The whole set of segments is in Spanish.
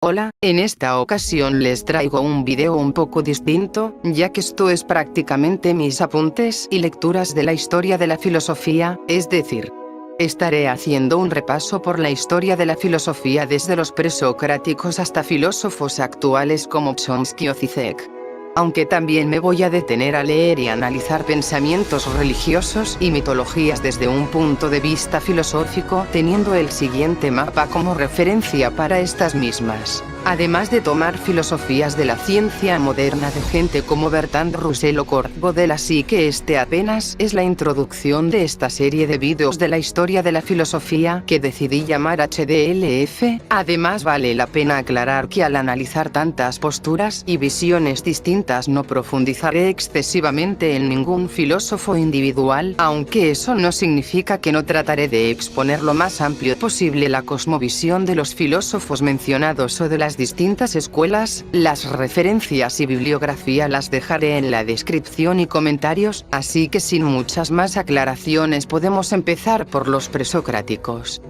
Hola, en esta ocasión les traigo un video un poco distinto, ya que esto es prácticamente mis apuntes y lecturas de la historia de la filosofía, es decir, estaré haciendo un repaso por la historia de la filosofía desde los presocráticos hasta filósofos actuales como Chomsky o Zizek. Aunque también me voy a detener a leer y analizar pensamientos religiosos y mitologías desde un punto de vista filosófico, teniendo el siguiente mapa como referencia para estas mismas. Además de tomar filosofías de la ciencia moderna de gente como Bertrand Russell o Kurt Gödel, así que este apenas es la introducción de esta serie de vídeos de la historia de la filosofía que decidí llamar HDLF. Además vale la pena aclarar que al analizar tantas posturas y visiones distintas no profundizaré excesivamente en ningún filósofo individual, aunque eso no significa que no trataré de exponer lo más amplio posible la cosmovisión de los filósofos mencionados o de las distintas escuelas. Las referencias y bibliografía las dejaré en la descripción y comentarios, así que sin muchas más aclaraciones podemos empezar por los presocráticos.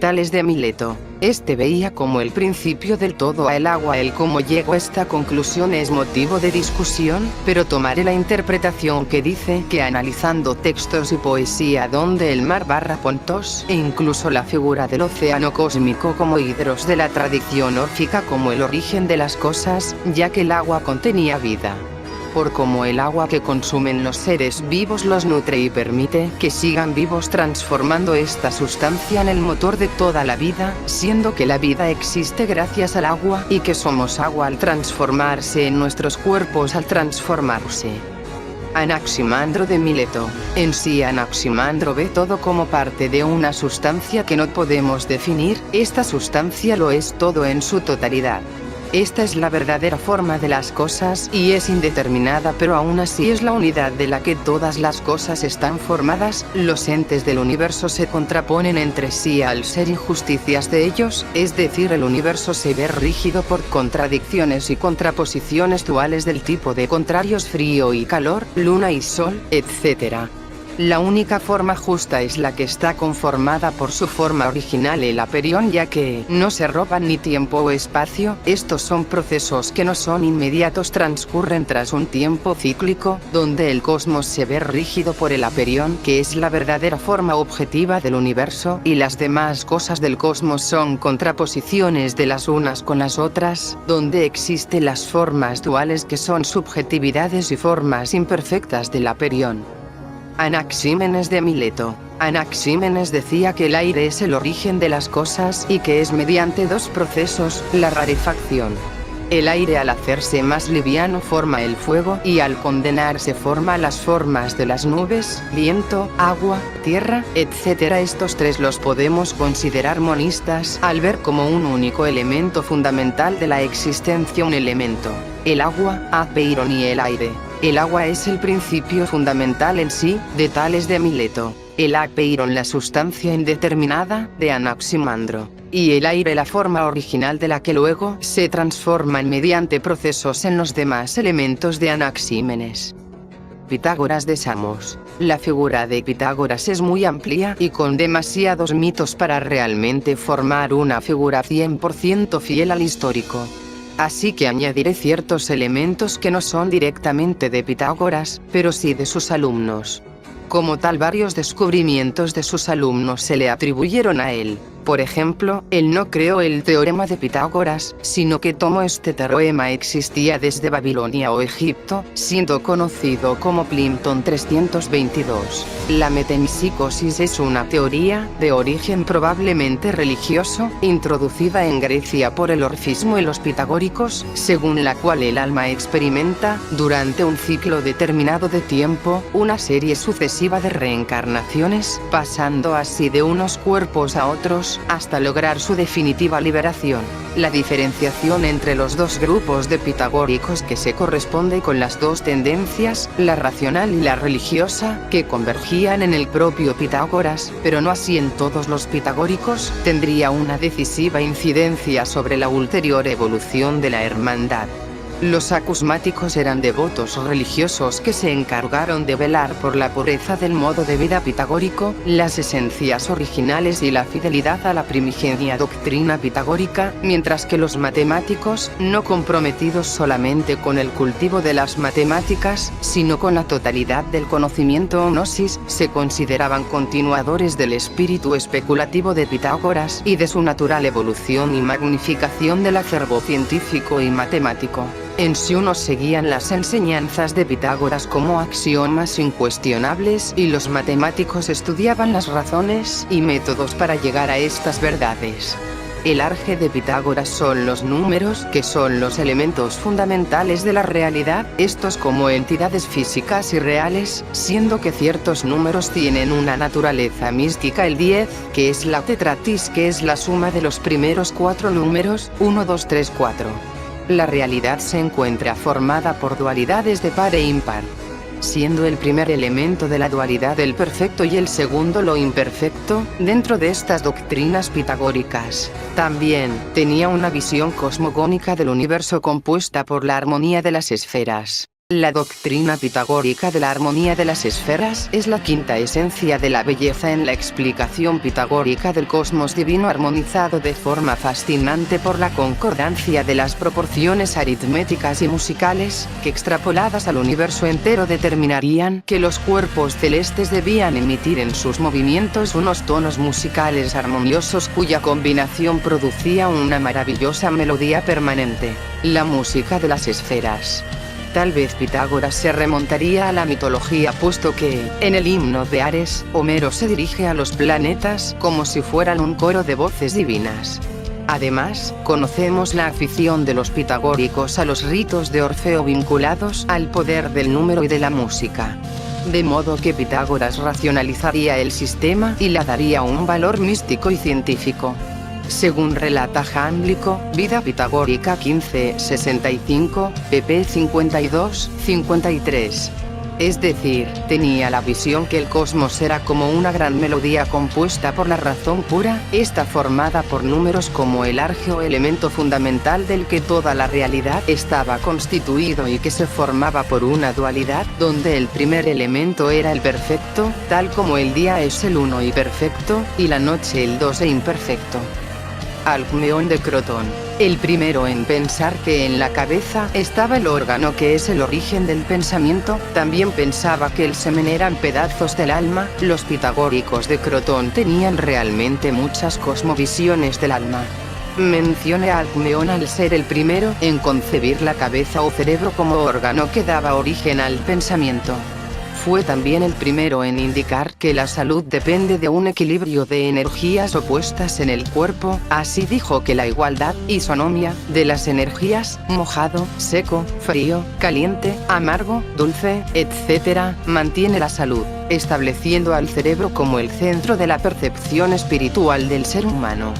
Tales de Mileto. Este veía como el principio del todo al agua. El cómo llegó a esta conclusión es motivo de discusión, pero tomaré la interpretación que dice que analizando textos y poesía donde el mar barra Pontos, e incluso la figura del océano cósmico como hidros de la tradición órfica como el origen de las cosas, ya que el agua contenía vida. Por como el agua que consumen los seres vivos los nutre y permite que sigan vivos, transformando esta sustancia en el motor de toda la vida, siendo que la vida existe gracias al agua y que somos agua al transformarse en nuestros cuerpos al transformarse. Anaximandro de Mileto. En sí Anaximandro ve todo como parte de una sustancia que no podemos definir. Esta sustancia lo es todo en su totalidad. Esta es la verdadera forma de las cosas y es indeterminada, pero aún así es la unidad de la que todas las cosas están formadas. Los entes del universo se contraponen entre sí al ser injusticias de ellos, es decir, el universo se ve rígido por contradicciones y contraposiciones duales del tipo de contrarios frío y calor, luna y sol, etc. La única forma justa es la que está conformada por su forma original, el aperión, ya que no se roban ni tiempo o espacio. Estos son procesos que no son inmediatos, transcurren tras un tiempo cíclico, donde el cosmos se ve rígido por el aperión, que es la verdadera forma objetiva del universo, y las demás cosas del cosmos son contraposiciones de las unas con las otras, donde existen las formas duales que son subjetividades y formas imperfectas del aperión. Anaxímenes de Mileto. Anaxímenes decía que el aire es el origen de las cosas y que es mediante dos procesos, la rarefacción. El aire al hacerse más liviano forma el fuego y al condenarse forma las formas de las nubes, viento, agua, tierra, etc. Estos tres los podemos considerar monistas al ver como un único elemento fundamental de la existencia un elemento, el agua, apeiron y el aire. El agua es el principio fundamental en sí, de Tales de Mileto. El apeiron la sustancia indeterminada, de Anaximandro. Y el aire la forma original de la que luego se transforman mediante procesos en los demás elementos de Anaxímenes. Pitágoras de Samos. La figura de Pitágoras es muy amplia y con demasiados mitos para realmente formar una figura 100% fiel al histórico. Así que añadiré ciertos elementos que no son directamente de Pitágoras, pero sí de sus alumnos. Como tal, varios descubrimientos de sus alumnos se le atribuyeron a él. Por ejemplo, él no creó el teorema de Pitágoras, sino que tomó este teorema existía desde Babilonia o Egipto, siendo conocido como Plimpton 322. La metempsicosis es una teoría, de origen probablemente religioso, introducida en Grecia por el orfismo y los pitagóricos, según la cual el alma experimenta, durante un ciclo determinado de tiempo, una serie sucesiva de reencarnaciones, pasando así de unos cuerpos a otros, hasta lograr su definitiva liberación. La diferenciación entre los dos grupos de pitagóricos que se corresponde con las dos tendencias, la racional y la religiosa, que convergían en el propio Pitágoras, pero no así en todos los pitagóricos, tendría una decisiva incidencia sobre la ulterior evolución de la hermandad. Los acusmáticos eran devotos religiosos que se encargaron de velar por la pureza del modo de vida pitagórico, las esencias originales y la fidelidad a la primigenia doctrina pitagórica, mientras que los matemáticos, no comprometidos solamente con el cultivo de las matemáticas, sino con la totalidad del conocimiento o gnosis, se consideraban continuadores del espíritu especulativo de Pitágoras y de su natural evolución y magnificación del acervo científico y matemático. En sí unos seguían las enseñanzas de Pitágoras como axiomas incuestionables y los matemáticos estudiaban las razones y métodos para llegar a estas verdades. El arge de Pitágoras son los números, que son los elementos fundamentales de la realidad, estos como entidades físicas y reales, siendo que ciertos números tienen una naturaleza mística. El 10, que es la tetratis, que es la suma de los primeros 4 números, 1, 2, 3, 4. La realidad se encuentra formada por dualidades de par e impar, siendo el primer elemento de la dualidad el perfecto y el segundo lo imperfecto, dentro de estas doctrinas pitagóricas. También tenía una visión cosmogónica del universo compuesta por la armonía de las esferas. La doctrina pitagórica de la armonía de las esferas es la quinta esencia de la belleza en la explicación pitagórica del cosmos divino armonizado de forma fascinante por la concordancia de las proporciones aritméticas y musicales, que extrapoladas al universo entero determinarían que los cuerpos celestes debían emitir en sus movimientos unos tonos musicales armoniosos cuya combinación producía una maravillosa melodía permanente. La música de las esferas. Tal vez Pitágoras se remontaría a la mitología, puesto que, en el himno de Ares, Homero se dirige a los planetas como si fueran un coro de voces divinas. Además, conocemos la afición de los pitagóricos a los ritos de Orfeo vinculados al poder del número y de la música. De modo que Pitágoras racionalizaría el sistema y le daría un valor místico y científico. Según relata Jámblico, Vida Pitagórica 1565, pp 52-53. Es decir, tenía la visión que el cosmos era como una gran melodía compuesta por la razón pura, esta formada por números como el arge o elemento fundamental del que toda la realidad estaba constituido y que se formaba por una dualidad, donde el primer elemento era el perfecto, tal como el día es el 1 y perfecto, y la noche el 2 e imperfecto. Alcmeón de Crotón, el primero en pensar que en la cabeza estaba el órgano que es el origen del pensamiento, también pensaba que el semen eran pedazos del alma. Los pitagóricos de Crotón tenían realmente muchas cosmovisiones del alma. Menciona a Alcmeón al ser el primero en concebir la cabeza o cerebro como órgano que daba origen al pensamiento. Fue también el primero en indicar que la salud depende de un equilibrio de energías opuestas en el cuerpo, así dijo que la igualdad, isonomía, de las energías, mojado, seco, frío, caliente, amargo, dulce, etc., mantiene la salud, estableciendo al cerebro como el centro de la percepción espiritual del ser humano.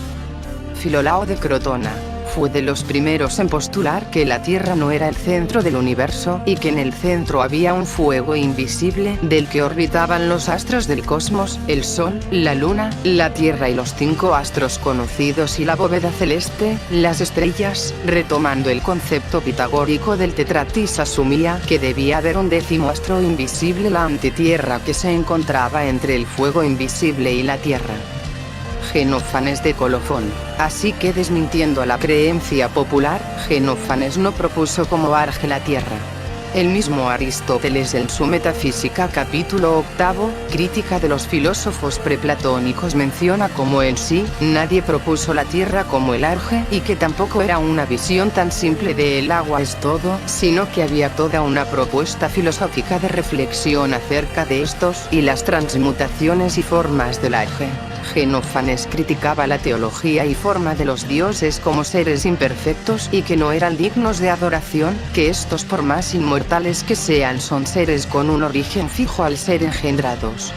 Filolao de Crotona fue de los primeros en postular que la Tierra no era el centro del universo y que en el centro había un fuego invisible del que orbitaban los astros del cosmos, el Sol, la Luna, la Tierra y los 5 astros conocidos y la bóveda celeste, las estrellas. Retomando el concepto pitagórico del tetratis, asumía que debía haber un 10º astro invisible, la antitierra, que se encontraba entre el fuego invisible y la Tierra. Genófanes de Colofón. Así que, desmintiendo la creencia popular, Genófanes no propuso como arge la Tierra. El mismo Aristóteles en su Metafísica capítulo 8, Crítica de los filósofos preplatónicos, menciona como en sí, nadie propuso la Tierra como el arge, y que tampoco era una visión tan simple de el agua es todo, sino que había toda una propuesta filosófica de reflexión acerca de estos y las transmutaciones y formas del arge. Genófanes criticaba la teología y forma de los dioses como seres imperfectos y que no eran dignos de adoración, que estos, por más inmortales que sean, son seres con un origen fijo al ser engendrados.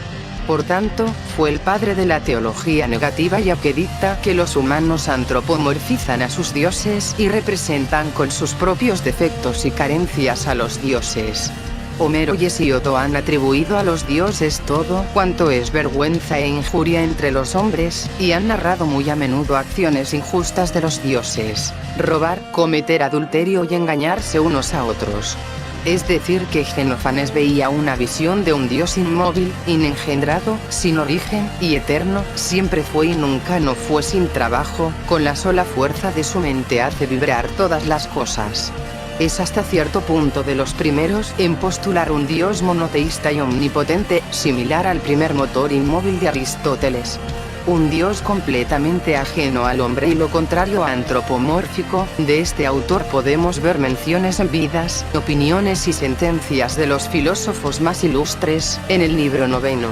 Por tanto, fue el padre de la teología negativa, ya que dicta que los humanos antropomorfizan a sus dioses y representan con sus propios defectos y carencias a los dioses. Homero y Hesíodo han atribuido a los dioses todo cuanto es vergüenza e injuria entre los hombres, y han narrado muy a menudo acciones injustas de los dioses: robar, cometer adulterio y engañarse unos a otros. Es decir, que Xenófanes veía una visión de un dios inmóvil, inengendrado, sin origen, y eterno, siempre fue y nunca no fue, sin trabajo, con la sola fuerza de su mente hace vibrar todas las cosas. Es hasta cierto punto de los primeros en postular un dios monoteísta y omnipotente, similar al primer motor inmóvil de Aristóteles. Un dios completamente ajeno al hombre y lo contrario antropomórfico. De este autor podemos ver menciones en vidas, opiniones y sentencias de los filósofos más ilustres, en el libro 9.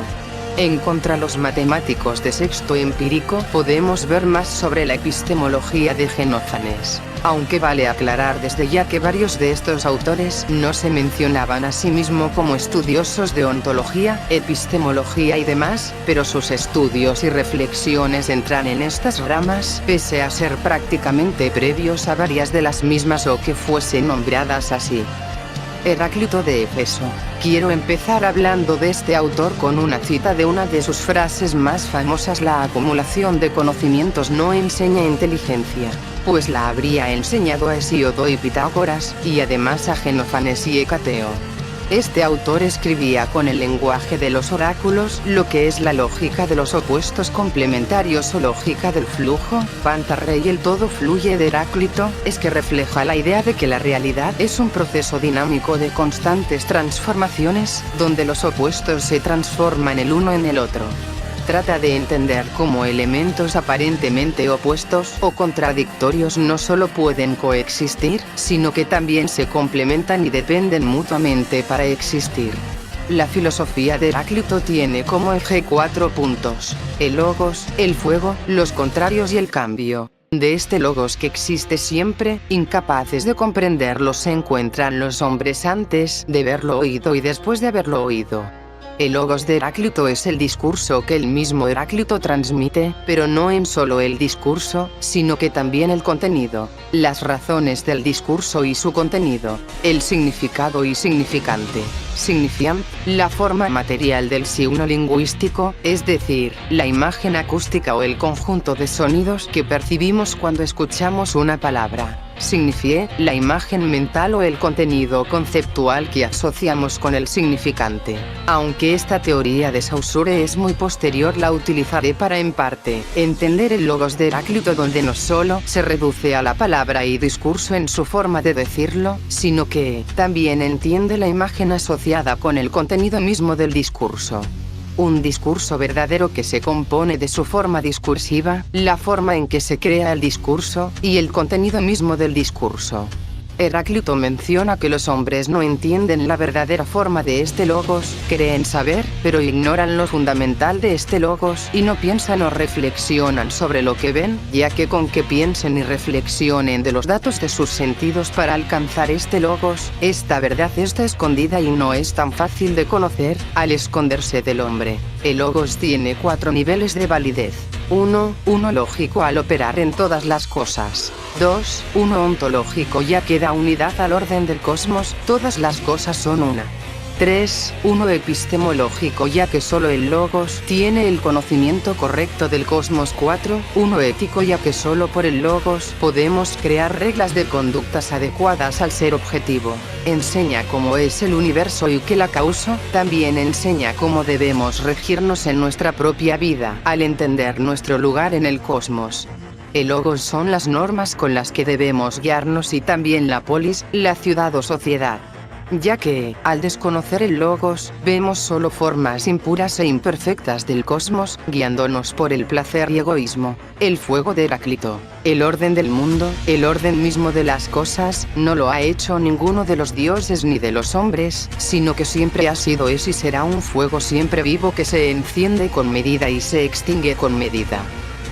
En contra los matemáticos de sexto empírico podemos ver más sobre la epistemología de Xenófanes, aunque vale aclarar desde ya que varios de estos autores no se mencionaban a sí mismos como estudiosos de ontología, epistemología y demás, pero sus estudios y reflexiones entran en estas ramas, pese a ser prácticamente previos a varias de las mismas o que fuesen nombradas así. Heráclito de Éfeso. Quiero empezar hablando de este autor con una cita de una de sus frases más famosas: la acumulación de conocimientos no enseña inteligencia, pues la habría enseñado a Hesíodo y Pitágoras, y además a Xenófanes y Hecateo. Este autor escribía con el lenguaje de los oráculos, lo que es la lógica de los opuestos complementarios o lógica del flujo. Pantarrey y el todo fluye de Heráclito, es que refleja la idea de que la realidad es un proceso dinámico de constantes transformaciones, donde los opuestos se transforman el uno en el otro. Trata de entender cómo elementos aparentemente opuestos o contradictorios no solo pueden coexistir, sino que también se complementan y dependen mutuamente para existir. La filosofía de Heráclito tiene como eje 4 puntos: el logos, el fuego, los contrarios y el cambio. De este logos que existe siempre, incapaces de comprenderlo se encuentran los hombres antes de verlo oído y después de haberlo oído. El logos de Heráclito es el discurso que el mismo Heráclito transmite, pero no en solo el discurso, sino que también el contenido, las razones del discurso y su contenido, el significado y significante. Signifiant, la forma material del signo lingüístico, es decir, la imagen acústica o el conjunto de sonidos que percibimos cuando escuchamos una palabra. Signifié, la imagen mental o el contenido conceptual que asociamos con el significante. Aunque esta teoría de Saussure es muy posterior, la utilizaré para en parte entender el logos de Heráclito, donde no solo se reduce a la palabra y discurso en su forma de decirlo, sino que también entiende la imagen asociada con el contenido mismo del discurso. Un discurso verdadero que se compone de su forma discursiva, la forma en que se crea el discurso, y el contenido mismo del discurso. Heráclito menciona que los hombres no entienden la verdadera forma de este logos, creen saber, pero ignoran lo fundamental de este logos y no piensan o reflexionan sobre lo que ven, ya que con que piensen y reflexionen de los datos de sus sentidos para alcanzar este logos, esta verdad está escondida y no es tan fácil de conocer, al esconderse del hombre. El logos tiene 4 niveles de validez. 1. Lógico al operar en todas las cosas. 2. Ontológico, ya que da unidad al orden del cosmos, todas las cosas son una. 3. Epistemológico, ya que solo el logos tiene el conocimiento correcto del cosmos. 4. Ético, ya que solo por el logos podemos crear reglas de conductas adecuadas al ser objetivo. Enseña cómo es el universo y qué la causa. También enseña cómo debemos regirnos en nuestra propia vida, al entender nuestro lugar en el cosmos. El logos son las normas con las que debemos guiarnos, y también la polis, la ciudad o sociedad. Ya que, al desconocer el logos, vemos solo formas impuras e imperfectas del cosmos, guiándonos por el placer y egoísmo. El fuego de Heráclito. El orden del mundo, el orden mismo de las cosas, no lo ha hecho ninguno de los dioses ni de los hombres, sino que siempre ha sido, es y será un fuego siempre vivo que se enciende con medida y se extingue con medida.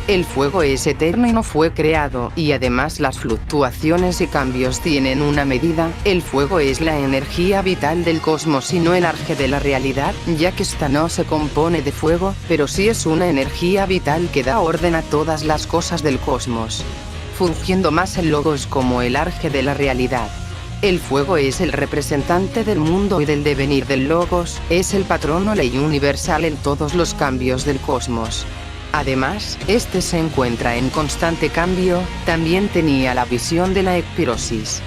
El fuego es eterno y no fue creado, y además las fluctuaciones y cambios tienen una medida. El fuego es la energía vital del cosmos y no el arje de la realidad, ya que esta no se compone de fuego, pero sí es una energía vital que da orden a todas las cosas del cosmos, fungiendo más el logos como el arje de la realidad. El fuego es el representante del mundo y del devenir del logos, es el patrón o ley universal en todos los cambios del cosmos. Además, este se encuentra en constante cambio. También tenía la visión de la ecpirosis,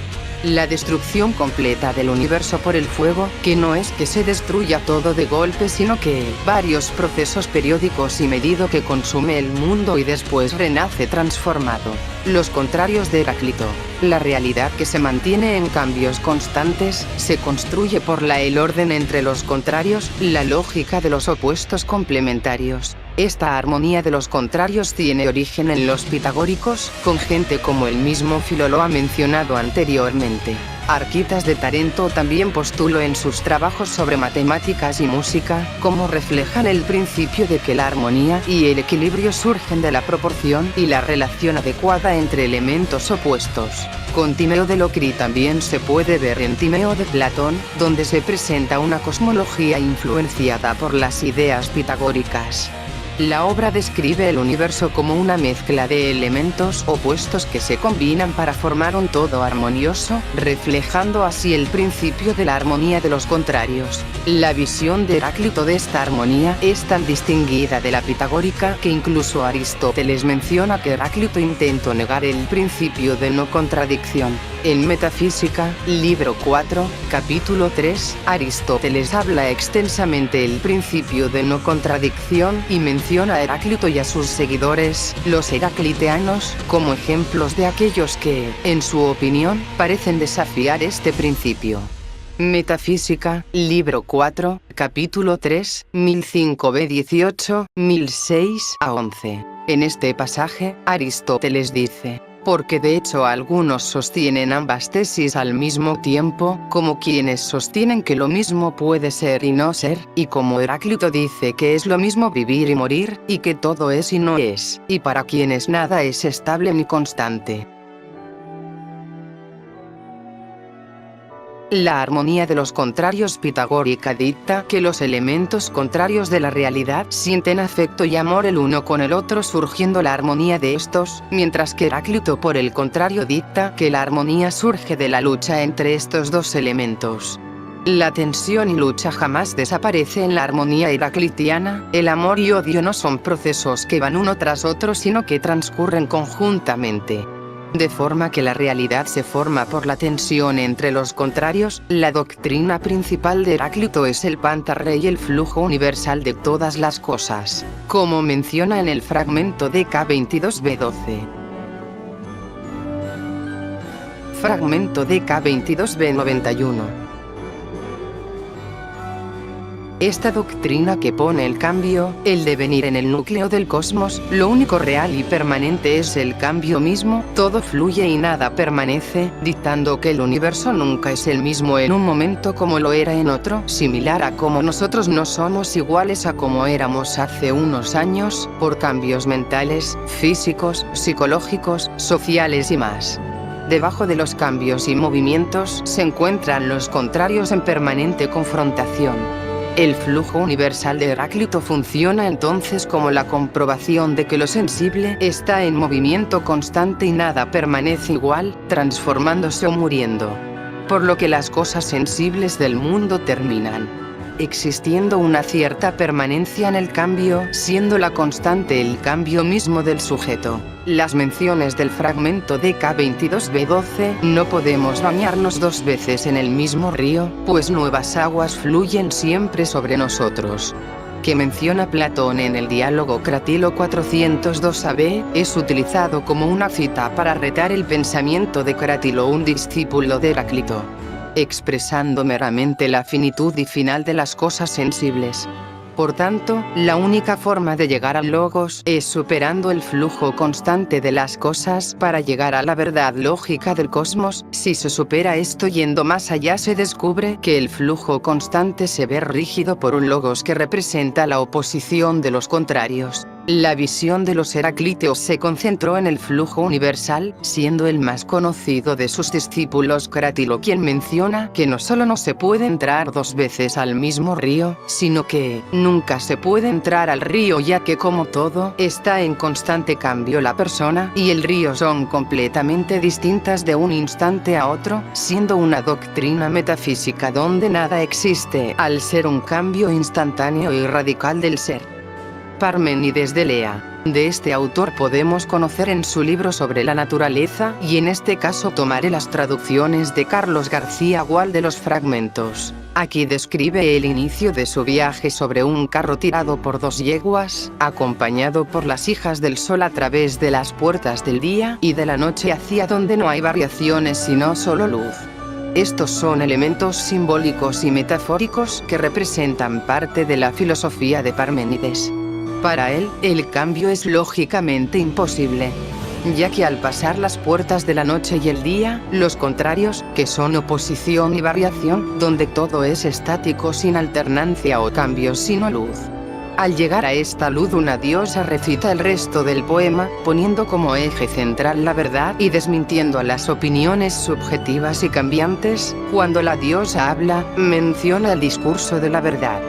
la destrucción completa del universo por el fuego, que no es que se destruya todo de golpe, sino que varios procesos periódicos y medido que consume el mundo y después renace transformado. Los contrarios de Heráclito. La realidad que se mantiene en cambios constantes, se construye por el orden entre los contrarios, la lógica de los opuestos complementarios. Esta armonía de los contrarios tiene origen en los pitagóricos, con gente como el mismo Filo lo ha mencionado anteriormente. Arquitas de Tarento también postuló en sus trabajos sobre matemáticas y música, como reflejan el principio de que la armonía y el equilibrio surgen de la proporción y la relación adecuada entre elementos opuestos. Con Timeo de Locri también se puede ver en Timeo de Platón, donde se presenta una cosmología influenciada por las ideas pitagóricas. La obra describe el universo como una mezcla de elementos opuestos que se combinan para formar un todo armonioso, reflejando así el principio de la armonía de los contrarios. La visión de Heráclito de esta armonía es tan distinguida de la pitagórica que incluso Aristóteles menciona que Heráclito intentó negar el principio de no contradicción. En Metafísica, libro 4, capítulo 3, Aristóteles habla extensamente el principio de no contradicción y menciona a Heráclito y a sus seguidores, los heracliteanos, como ejemplos de aquellos que, en su opinión, parecen desafiar este principio. Metafísica, libro 4, capítulo 3, 1005b 18, 1006 a 11. En este pasaje, Aristóteles dice: porque de hecho algunos sostienen ambas tesis al mismo tiempo, como quienes sostienen que lo mismo puede ser y no ser, y como Heráclito dice que es lo mismo vivir y morir, y que todo es y no es, y para quienes nada es estable ni constante. La armonía de los contrarios pitagórica dicta que los elementos contrarios de la realidad sienten afecto y amor el uno con el otro, surgiendo la armonía de estos, mientras que Heráclito por el contrario dicta que la armonía surge de la lucha entre estos dos elementos. La tensión y lucha jamás desaparece en la armonía heraclitiana. El amor y odio no son procesos que van uno tras otro, sino que transcurren conjuntamente. De forma que la realidad se forma por la tensión entre los contrarios. La doctrina principal de Heráclito es el pantarre y el flujo universal de todas las cosas, como menciona en el fragmento de K22b12. Fragmento de K22b91. Esta doctrina que pone el cambio, el devenir en el núcleo del cosmos, lo único real y permanente es el cambio mismo, todo fluye y nada permanece, dictando que el universo nunca es el mismo en un momento como lo era en otro, similar a como nosotros no somos iguales a como éramos hace unos años, por cambios mentales, físicos, psicológicos, sociales y más. Debajo de los cambios y movimientos se encuentran los contrarios en permanente confrontación. El flujo universal de Heráclito funciona entonces como la comprobación de que lo sensible está en movimiento constante y nada permanece igual, transformándose o muriendo. Por lo que las cosas sensibles del mundo terminan, existiendo una cierta permanencia en el cambio, siendo la constante el cambio mismo del sujeto. Las menciones del fragmento de K22b12, no podemos bañarnos dos veces en el mismo río, pues nuevas aguas fluyen siempre sobre nosotros, que menciona Platón en el diálogo Cratilo 402ab, es utilizado como una cita para retar el pensamiento de Cratilo, un discípulo de Heráclito, expresando meramente la finitud y final de las cosas sensibles. Por tanto, la única forma de llegar al logos es superando el flujo constante de las cosas para llegar a la verdad lógica del cosmos. Si se supera esto yendo más allá, se descubre que el flujo constante se ve rígido por un logos que representa la oposición de los contrarios. La visión de los Heraclíteos se concentró en el flujo universal, siendo el más conocido de sus discípulos Cratilo quien menciona que no solo no se puede entrar 2 veces al mismo río, sino que nunca se puede entrar al río, ya que como todo está en constante cambio, la persona y el río son completamente distintas de un instante a otro, siendo una doctrina metafísica donde nada existe, al ser un cambio instantáneo y radical del ser. Parménides de Lea. De este autor podemos conocer en su libro sobre la naturaleza, y en este caso tomaré las traducciones de Carlos García Gual de los fragmentos. Aquí describe el inicio de su viaje sobre un carro tirado por 2 yeguas, acompañado por las hijas del sol a través de las puertas del día y de la noche hacia donde no hay variaciones sino solo luz. Estos son elementos simbólicos y metafóricos que representan parte de la filosofía de Parménides. Para él, el cambio es lógicamente imposible, ya que al pasar las puertas de la noche y el día, los contrarios, que son oposición y variación, donde todo es estático sin alternancia o cambio sino luz. Al llegar a esta luz, una diosa recita el resto del poema, poniendo como eje central la verdad y desmintiendo a las opiniones subjetivas y cambiantes. Cuando la diosa habla, menciona el discurso de la verdad.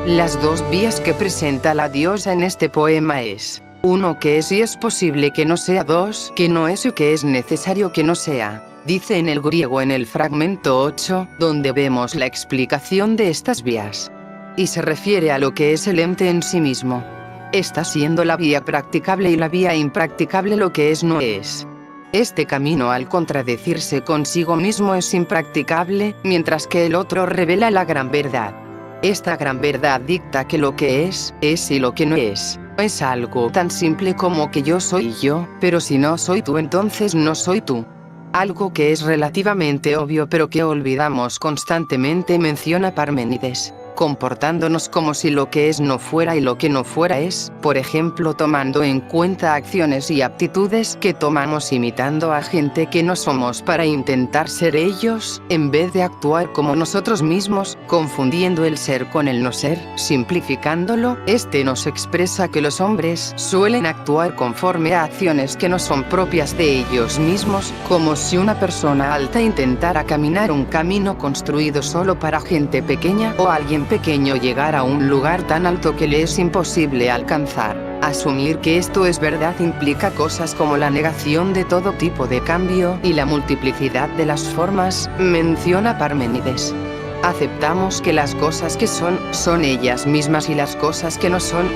Las 2 vías que presenta la diosa en este poema es: 1, que es y es posible que no sea; 2, que no es y que es necesario que no sea. Dice en el griego en el fragmento 8, donde vemos la explicación de estas vías. Y se refiere a lo que es el ente en sí mismo. Está siendo la vía practicable y la vía impracticable lo que es no es. Este camino al contradecirse consigo mismo es impracticable, mientras que el otro revela la gran verdad. Esta gran verdad dicta que lo que es y lo que no es. Es algo tan simple como que yo soy yo, pero si no soy tú entonces no soy tú. Algo que es relativamente obvio pero que olvidamos constantemente, menciona Parménides. Comportándonos como si lo que es no fuera y lo que no fuera es, por ejemplo tomando en cuenta acciones y aptitudes que tomamos imitando a gente que no somos para intentar ser ellos, en vez de actuar como nosotros mismos, confundiendo el ser con el no ser, simplificándolo. Este nos expresa que los hombres suelen actuar conforme a acciones que no son propias de ellos mismos, como si una persona alta intentara caminar un camino construido solo para gente pequeña, o alguien pequeño llegar a un lugar tan alto que le es imposible alcanzar. Asumir que esto es verdad implica cosas como la negación de todo tipo de cambio y la multiplicidad de las formas, menciona Parménides. Aceptamos que las cosas que son ellas mismas y las cosas que no son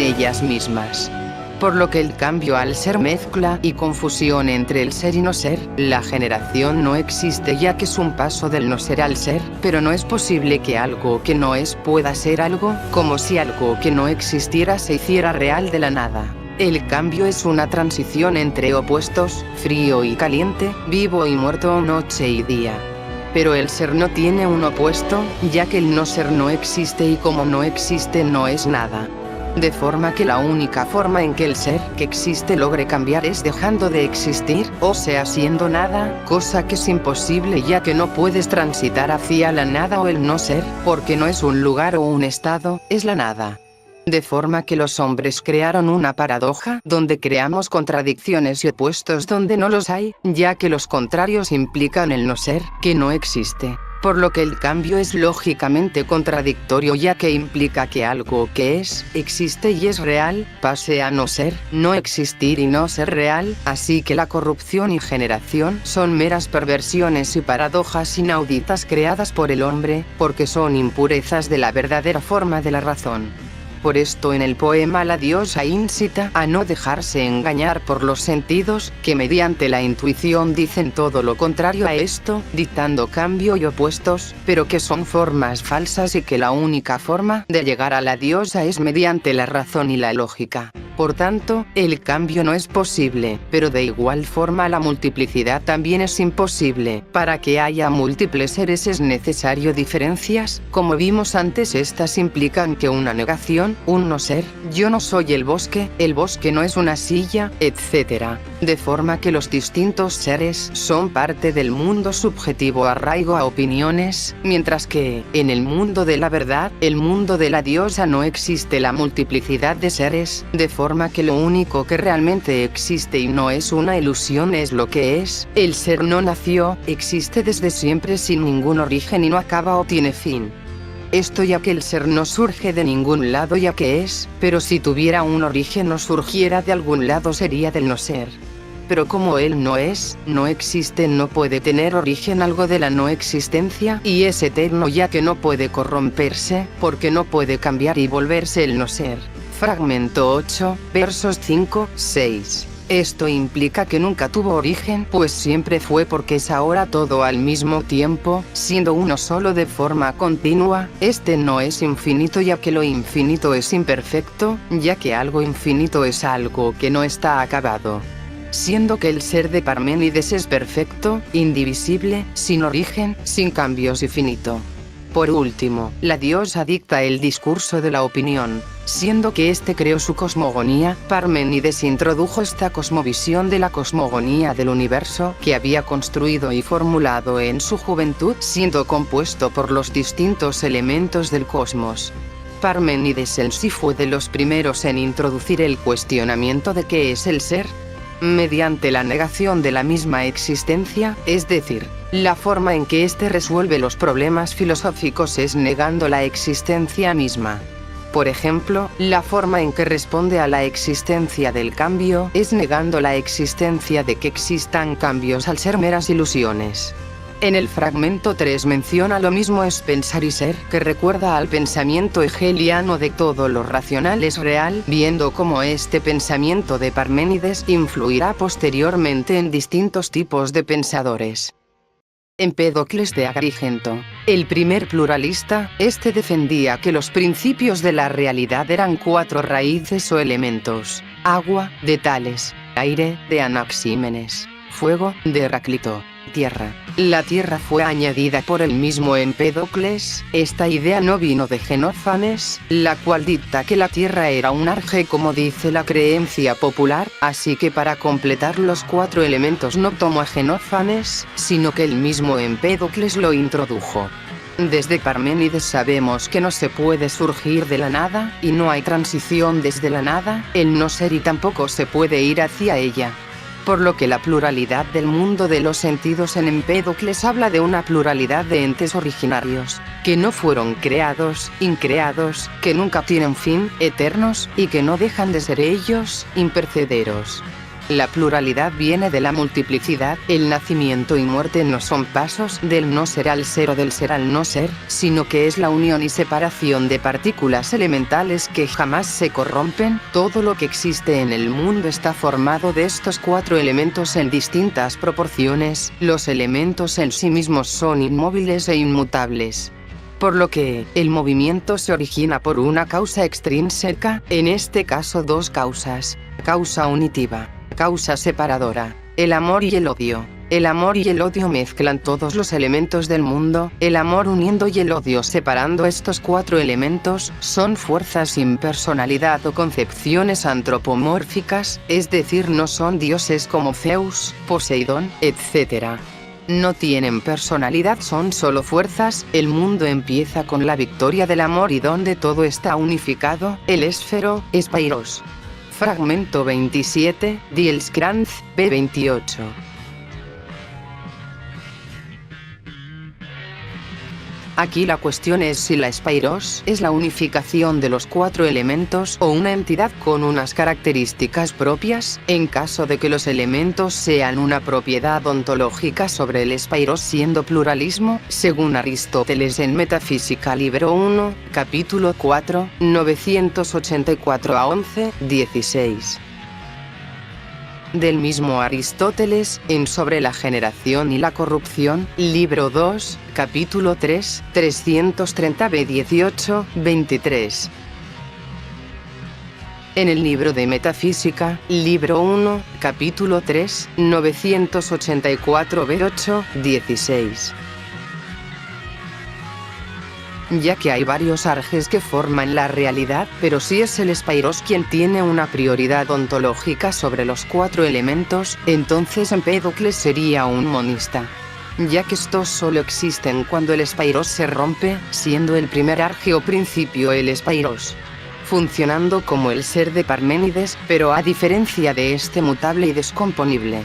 ellas mismas. Por lo que el cambio al ser mezcla y confusión entre el ser y no ser. La generación no existe ya que es un paso del no ser al ser, pero no es posible que algo que no es pueda ser algo, como si algo que no existiera se hiciera real de la nada. El cambio es una transición entre opuestos, frío y caliente, vivo y muerto, noche y día. Pero el ser no tiene un opuesto, ya que el no ser no existe y como no existe no es nada. De forma que la única forma en que el ser que existe logre cambiar es dejando de existir, o sea siendo nada, cosa que es imposible ya que no puedes transitar hacia la nada o el no ser, porque no es un lugar o un estado, es la nada. De forma que los hombres crearon una paradoja donde creamos contradicciones y opuestos donde no los hay, ya que los contrarios implican el no ser, que no existe. Por lo que el cambio es lógicamente contradictorio ya que implica que algo que existe y es real, pase a no ser, no existir y no ser real, así que la corrupción y generación son meras perversiones y paradojas inauditas creadas por el hombre, porque son impurezas de la verdadera forma de la razón. Por esto en el poema la diosa incita a no dejarse engañar por los sentidos, que mediante la intuición dicen todo lo contrario a esto, dictando cambio y opuestos, pero que son formas falsas y que la única forma de llegar a la diosa es mediante la razón y la lógica. Por tanto, el cambio no es posible, pero de igual forma la multiplicidad también es imposible. Para que haya múltiples seres es necesario diferencias, como vimos antes estas implican que una negación ilusión, un no ser, yo no soy el bosque no es una silla, etc. De forma que los distintos seres son parte del mundo subjetivo arraigo a opiniones, mientras que, en el mundo de la verdad, el mundo de la diosa no existe la multiplicidad de seres, de forma que lo único que realmente existe y no es una ilusión es lo que es, el ser no nació, existe desde siempre sin ningún origen y no acaba o tiene fin. Esto ya que el ser no surge de ningún lado ya que es, pero si tuviera un origen o surgiera de algún lado sería del no ser. Pero como él no es, no existe, no puede tener origen algo de la no existencia y es eterno ya que no puede corromperse, porque no puede cambiar y volverse el no ser. Fragmento 8, versos 5, 6. Esto implica que nunca tuvo origen, pues siempre fue porque es ahora todo al mismo tiempo, siendo uno solo de forma continua. Este no es infinito ya que lo infinito es imperfecto, ya que algo infinito es algo que no está acabado. Siendo que el ser de Parménides es perfecto, indivisible, sin origen, sin cambios y finito. Por último, la diosa dicta el discurso de la opinión. Siendo que éste creó su cosmogonía, Parménides introdujo esta cosmovisión de la cosmogonía del universo que había construido y formulado en su juventud, siendo compuesto por los distintos elementos del cosmos. Parménides en sí fue de los primeros en introducir el cuestionamiento de qué es el ser, mediante la negación de la misma existencia, es decir, la forma en que éste resuelve los problemas filosóficos es negando la existencia misma. Por ejemplo, la forma en que responde a la existencia del cambio es negando la existencia de que existan cambios al ser meras ilusiones. En el fragmento 3 menciona lo mismo es pensar y ser, que recuerda al pensamiento hegeliano de todo lo racional es real, viendo cómo este pensamiento de Parménides influirá posteriormente en distintos tipos de pensadores. Empédocles de Agrigento, el primer pluralista, este defendía que los principios de la realidad eran 4 raíces o elementos: agua, de Tales; aire, de Anaxímenes; fuego, de Heráclito; tierra. La tierra fue añadida por el mismo Empédocles. Esta idea no vino de Genófanes, la cual dicta que la tierra era un arje como dice la creencia popular, así que para completar los 4 elementos no tomó a Genófanes, sino que el mismo Empédocles lo introdujo. Desde Parménides sabemos que no se puede surgir de la nada, y no hay transición desde la nada, el no ser y tampoco se puede ir hacia ella. Por lo que la pluralidad del mundo de los sentidos en Empédocles habla de una pluralidad de entes originarios, que no fueron creados, increados, que nunca tienen fin, eternos, y que no dejan de ser ellos, impercederos. La pluralidad viene de la multiplicidad, el nacimiento y muerte no son pasos del no ser al ser o del ser al no ser, sino que es la unión y separación de partículas elementales que jamás se corrompen. Todo lo que existe en el mundo está formado de estos 4 elementos en distintas proporciones. Los elementos en sí mismos son inmóviles e inmutables. Por lo que, el movimiento se origina por una causa extrínseca, en este caso 2 causas: causa unitiva, causa separadora, el amor y el odio. El amor y el odio mezclan todos los elementos del mundo, el amor uniendo y el odio separando. Estos 4 elementos son fuerzas sin personalidad o concepciones antropomórficas, es decir, no son dioses como Zeus, Poseidón, etc. No tienen personalidad, son solo fuerzas. El mundo empieza con la victoria del amor y donde todo está unificado, el esfero, Spairos. Fragmento 27, Dielskrantz, p. 28. Aquí la cuestión es si la Spairos es la unificación de los 4 elementos o una entidad con unas características propias. En caso de que los elementos sean una propiedad ontológica sobre el Spairos siendo pluralismo, según Aristóteles en Metafísica libro 1, capítulo 4, 984 a 11, 16. Del mismo Aristóteles, en Sobre la generación y la corrupción, libro 2, capítulo 3, 330b 18, 23. En el libro de Metafísica, libro 1, capítulo 3, 984b 8, 16. ya que hay varios arjes que forman la realidad, pero si es el Spyros quien tiene una prioridad ontológica sobre los 4 elementos, entonces Empédocles sería un monista, ya que estos solo existen cuando el Spyros se rompe, siendo el primer arje o principio el Spyros, funcionando como el ser de Parménides, pero a diferencia de este mutable y descomponible.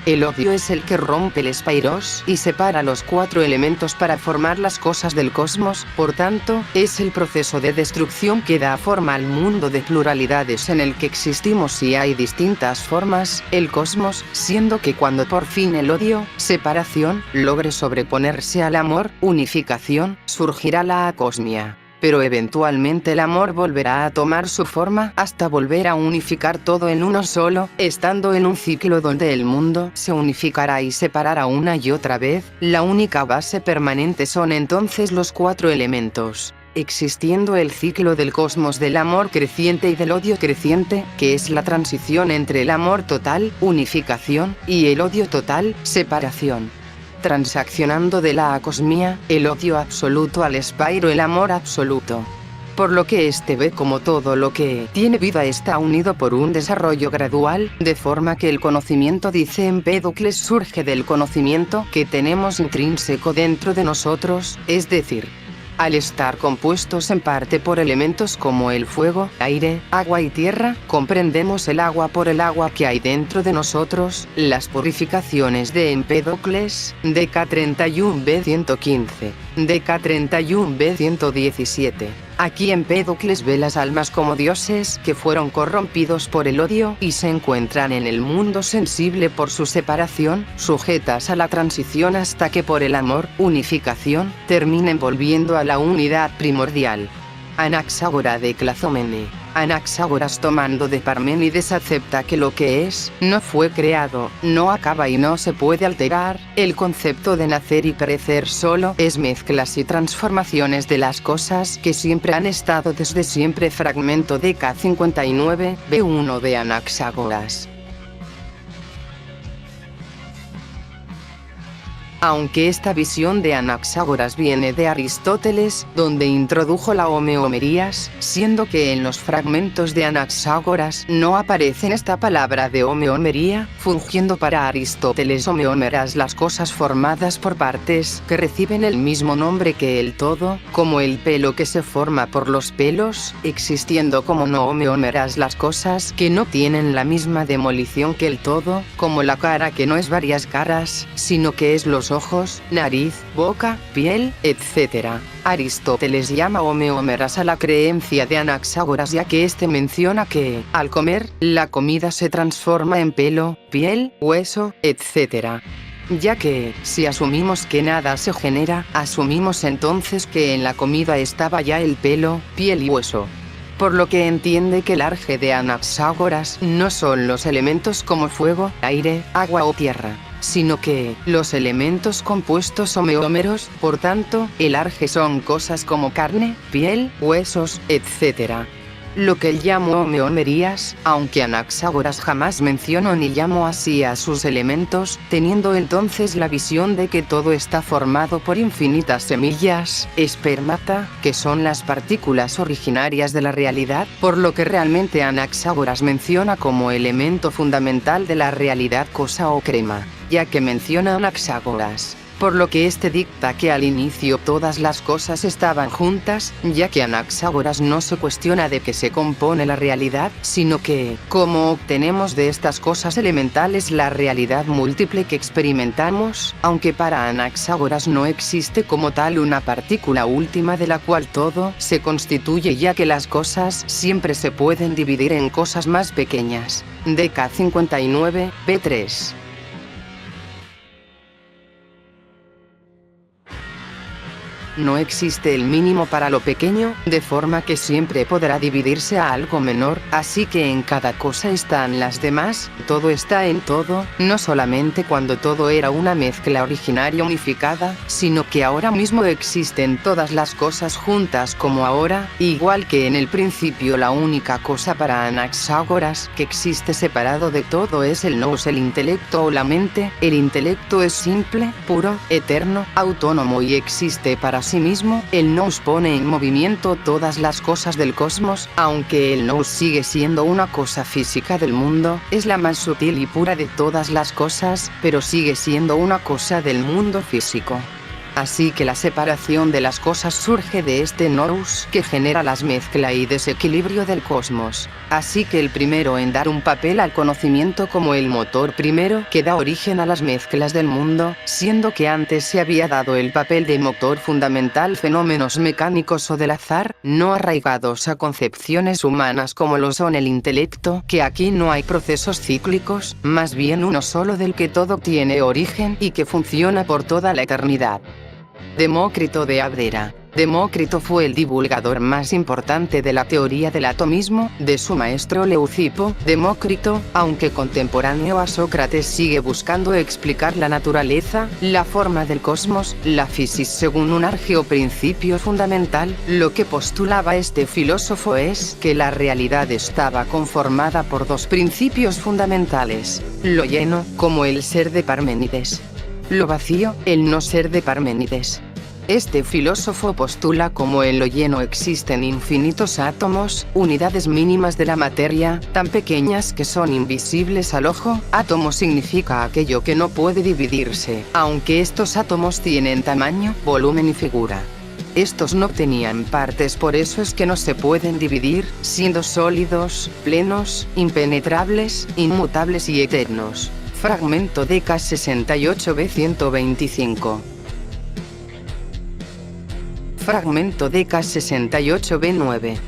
El odio es el que rompe el Spyros y separa los 4 elementos para formar las cosas del cosmos, por tanto, es el proceso de destrucción que da forma al mundo de pluralidades en el que existimos y hay distintas formas, el cosmos, siendo que cuando por fin el odio, separación, logre sobreponerse al amor, unificación, surgirá la acosmia. Pero eventualmente el amor volverá a tomar su forma hasta volver a unificar todo en uno solo, estando en un ciclo donde el mundo se unificará y separará una y otra vez. La única base permanente son entonces los 4 elementos, existiendo el ciclo del cosmos del amor creciente y del odio creciente, que es la transición entre el amor total, unificación, y el odio total, separación. Transaccionando de la acosmia, el odio absoluto al Spyro el amor absoluto. Por lo que este ve como todo lo que tiene vida está unido por un desarrollo gradual, de forma que el conocimiento, dice Empédocles, surge del conocimiento que tenemos intrínseco dentro de nosotros, es decir, al estar compuestos en parte por elementos como el fuego, aire, agua y tierra, comprendemos el agua por el agua que hay dentro de nosotros. Las purificaciones de Empédocles, DK 31b 115, DK 31b 117. Aquí Empédocles ve las almas como dioses que fueron corrompidos por el odio y se encuentran en el mundo sensible por su separación, sujetas a la transición hasta que por el amor, unificación, terminen volviendo a la unidad primordial. Anaxágora de Clazómene. Anaxágoras, tomando de Parménides, acepta que lo que es, no fue creado, no acaba y no se puede alterar. El concepto de nacer y perecer solo es mezclas y transformaciones de las cosas que siempre han estado desde siempre. Fragmento de K59, B1 de Anaxágoras. Aunque esta visión de Anaxágoras viene de Aristóteles, donde introdujo la homeomerías, siendo que en los fragmentos de Anaxágoras no aparece esta palabra de homeomería, fungiendo para Aristóteles homeómeras las cosas formadas por partes que reciben el mismo nombre que el todo, como el pelo que se forma por los pelos, existiendo como no homeómeras las cosas que no tienen la misma demolición que el todo, como la cara que no es varias caras, sino que es los ojos, nariz, boca, piel, etc. Aristóteles llama homeómeras a la creencia de Anaxágoras, ya que este menciona que, al comer, la comida se transforma en pelo, piel, hueso, etc. Ya que, si asumimos que nada se genera, asumimos entonces que en la comida estaba ya el pelo, piel y hueso. Por lo que entiende que el arje de Anaxágoras no son los elementos como fuego, aire, agua o tierra, sino que los elementos compuestos homeómeros, por tanto, el arje son cosas como carne, piel, huesos, etc. Lo que él llamó homeomerías, aunque Anaxágoras jamás mencionó ni llamó así a sus elementos, teniendo entonces la visión de que todo está formado por infinitas semillas, espermata, que son las partículas originarias de la realidad, por lo que realmente Anaxágoras menciona como elemento fundamental de la realidad cosa o crema, ya que menciona Anaxágoras. Por lo que este dicta que al inicio todas las cosas estaban juntas, ya que Anaxágoras no se cuestiona de qué se compone la realidad, sino que, cómo obtenemos de estas cosas elementales la realidad múltiple que experimentamos, aunque para Anaxágoras no existe como tal una partícula última de la cual todo se constituye, ya que las cosas siempre se pueden dividir en cosas más pequeñas. DK 59, B3. No existe el mínimo para lo pequeño, de forma que siempre podrá dividirse a algo menor, así que en cada cosa están las demás, todo está en todo, no solamente cuando todo era una mezcla originaria unificada, sino que ahora mismo existen todas las cosas juntas como ahora, igual que en el principio. La única cosa para Anaxágoras que existe separado de todo es el nous, el intelecto o la mente. El intelecto es simple, puro, eterno, autónomo y existe para Asimismo, el nous pone en movimiento todas las cosas del cosmos, aunque el nous sigue siendo una cosa física del mundo, es la más sutil y pura de todas las cosas, pero sigue siendo una cosa del mundo físico. Así que la separación de las cosas surge de este nous que genera la mezcla y desequilibrio del cosmos. Así que el primero en dar un papel al conocimiento como el motor primero que da origen a las mezclas del mundo, siendo que antes se había dado el papel de motor fundamental fenómenos mecánicos o del azar, no arraigados a concepciones humanas como lo son el intelecto, que aquí no hay procesos cíclicos, más bien uno solo del que todo tiene origen y que funciona por toda la eternidad. Demócrito de Abdera. Demócrito fue el divulgador más importante de la teoría del atomismo, de su maestro Leucipo. Demócrito, aunque contemporáneo a Sócrates, sigue buscando explicar la naturaleza, la forma del cosmos, la física según un argeo principio fundamental. Lo que postulaba este filósofo es que la realidad estaba conformada por dos principios fundamentales: lo lleno, como el ser de Parménides; lo vacío, el no ser de Parménides. Este filósofo postula como en lo lleno existen infinitos átomos, unidades mínimas de la materia, tan pequeñas que son invisibles al ojo. Átomo significa aquello que no puede dividirse, aunque estos átomos tienen tamaño, volumen y figura. Estos no tenían partes, por eso es que no se pueden dividir, siendo sólidos, plenos, impenetrables, inmutables y eternos. Fragmento de K68b 125. Fragmento de K68b 9.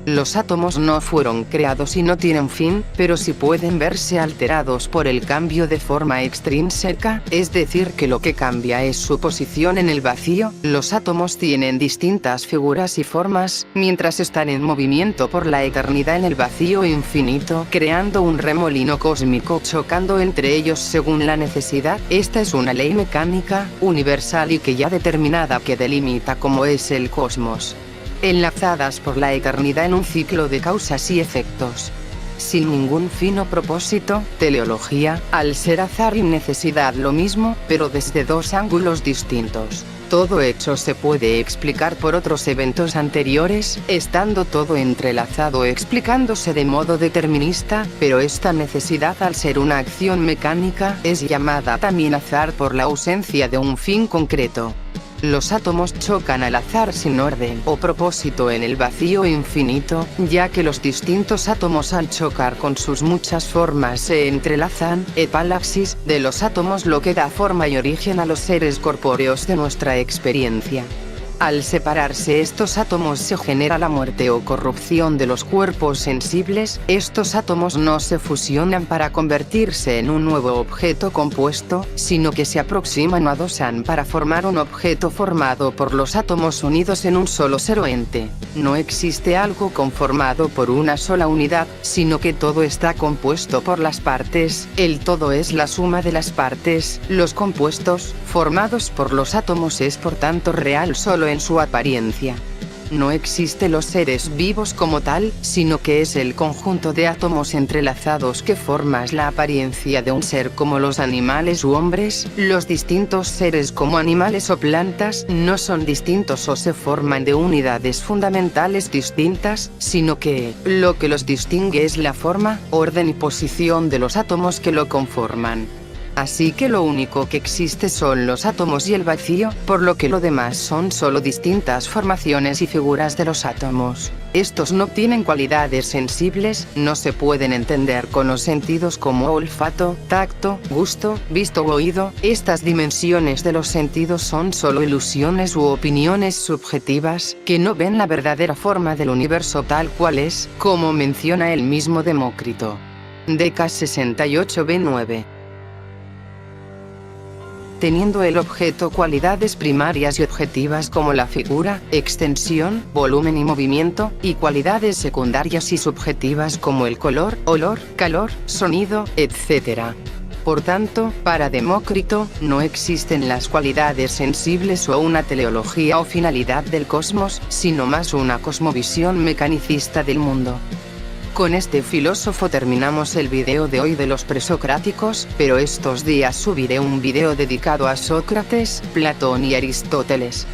Los átomos no fueron creados y no tienen fin, pero sí pueden verse alterados por el cambio de forma extrínseca, es decir que lo que cambia es su posición en el vacío. Los átomos tienen distintas figuras y formas, mientras están en movimiento por la eternidad en el vacío infinito, creando un remolino cósmico chocando entre ellos según la necesidad. Esta es una ley mecánica, universal y que ya determinada que delimita cómo es el cosmos, enlazadas por la eternidad en un ciclo de causas y efectos, sin ningún fin o propósito. Teleología, al ser azar y necesidad lo mismo, pero desde dos ángulos distintos. Todo hecho se puede explicar por otros eventos anteriores, estando todo entrelazado explicándose de modo determinista, pero esta necesidad, al ser una acción mecánica, es llamada también azar por la ausencia de un fin concreto. Los átomos chocan al azar sin orden o propósito en el vacío infinito, ya que los distintos átomos al chocar con sus muchas formas se entrelazan. Epalaxis de los átomos, lo que da forma y origen a los seres corpóreos de nuestra experiencia. Al separarse estos átomos se genera la muerte o corrupción de los cuerpos sensibles. Estos átomos no se fusionan para convertirse en un nuevo objeto compuesto, sino que se aproximan o adosan para formar un objeto formado por los átomos unidos en un solo ser o ente. No existe algo conformado por una sola unidad, sino que todo está compuesto por las partes. El todo es la suma de las partes. Los compuestos, formados por los átomos, es por tanto real solo en su apariencia. No existe los seres vivos como tal, sino que es el conjunto de átomos entrelazados que forman la apariencia de un ser, como los animales u hombres. Los distintos seres como animales o plantas no son distintos o se forman de unidades fundamentales distintas, sino que lo que los distingue es la forma, orden y posición de los átomos que lo conforman. Así que lo único que existe son los átomos y el vacío, por lo que lo demás son solo distintas formaciones y figuras de los átomos. Estos no tienen cualidades sensibles, no se pueden entender con los sentidos como olfato, tacto, gusto, visto u oído. Estas dimensiones de los sentidos son solo ilusiones u opiniones subjetivas, que no ven la verdadera forma del universo tal cual es, como menciona el mismo Demócrito. K68b 9. Teniendo el objeto cualidades primarias y objetivas como la figura, extensión, volumen y movimiento, y cualidades secundarias y subjetivas como el color, olor, calor, sonido, etc. Por tanto, para Demócrito, no existen las cualidades sensibles o una teleología o finalidad del cosmos, sino más una cosmovisión mecanicista del mundo. Con este filósofo terminamos el video de hoy de los presocráticos, pero estos días subiré un video dedicado a Sócrates, Platón y Aristóteles.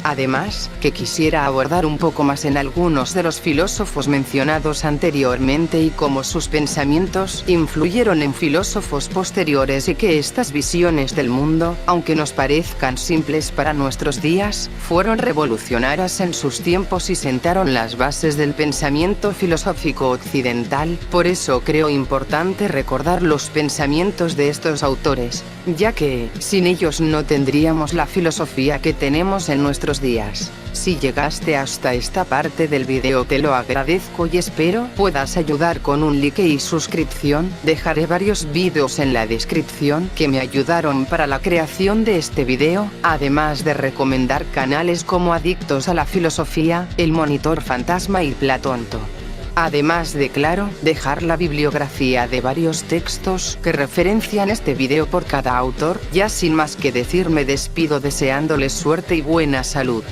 Además, que quisiera abordar un poco más en algunos de los filósofos mencionados anteriormente y cómo sus pensamientos influyeron en filósofos posteriores y que estas visiones del mundo, aunque nos parezcan simples para nuestros días, fueron revolucionarias en sus tiempos y sentaron las bases del pensamiento filosófico occidental. Por eso creo importante recordar los pensamientos de estos autores, ya que, sin ellos no tendríamos la filosofía que tenemos en nuestros días. Si llegaste hasta esta parte del video te lo agradezco y espero puedas ayudar con un like y suscripción. Dejaré varios vídeos en la descripción que me ayudaron para la creación de este video, además de recomendar canales como Adictos a la Filosofía, El Monitor Fantasma y Platonto. Además de, claro, dejar la bibliografía de varios textos que referencian este video por cada autor. Ya sin más que decir me despido deseándoles suerte y buena salud.